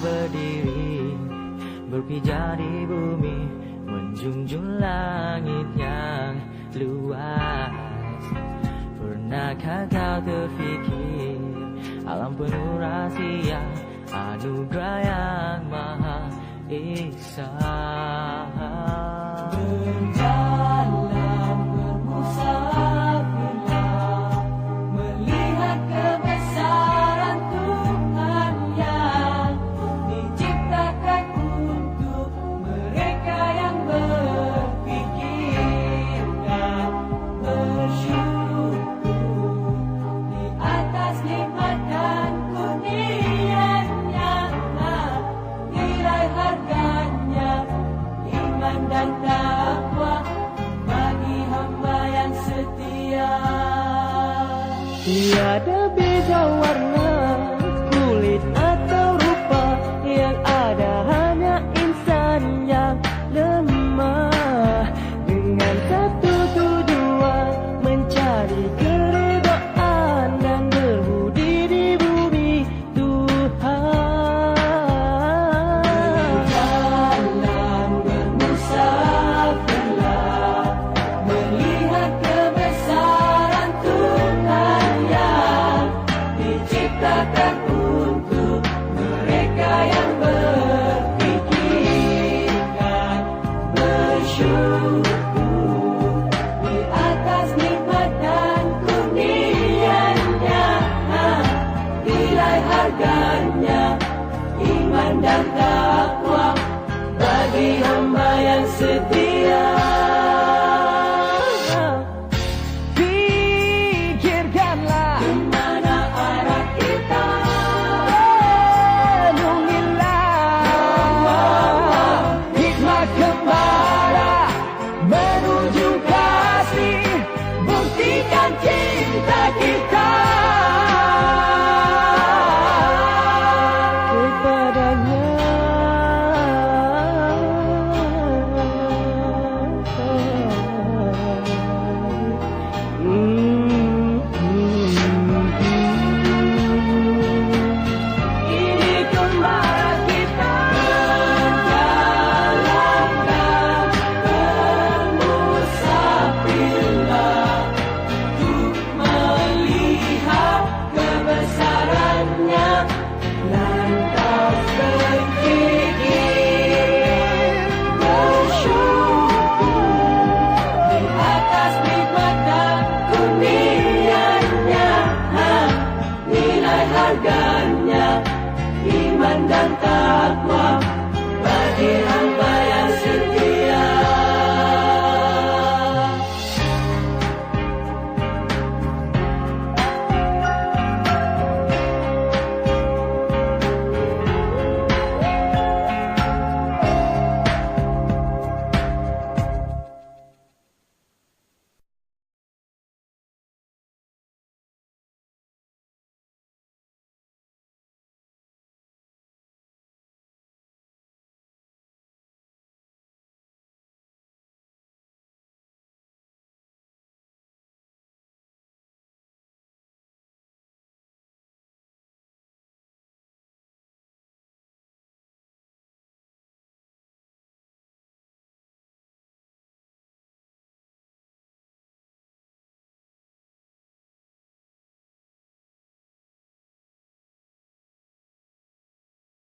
berdiri, berpijak di bumi, menjunjung langit yang luas. Pernahkah kau terfikir alam penuh rahasia, anugerah yang maha esa? Berjalan bermusafirlah, melihat kebesaran Tuhan yang diciptakan untuk mereka yang berpikir dan bersyukur di atas nikmat dan kurnia-Nya. Nilai harganya iman dan takwa bagi hamba yang setia. Tiada beza warna, kulit atau rupa, yang ada hanya insan yang lemah, dengan satu tujuan, mencari keredaan dan berbudi di bumi Tuhan. Berjalan bermusafirlah, melihat kebesaran Tuhan yang diciptakan untuk mereka yang berpikir dan bersyukur di atas nikmat dan kurnia-Nya. Nilai harganya iman dan takwa bagi hamba yang setia. Pikirkanlah Kemana arah kita? renungilah hikmat gembala menuju kasih, buktikan cinta kita kepadanya. Ini gembala kita, berjalan bermusafirlah untuk melihat kebesaran-Nya, lantas berfikir bersyukur di atas nikmat dan kurnia-Nya. Nilai harganya iman dan takwa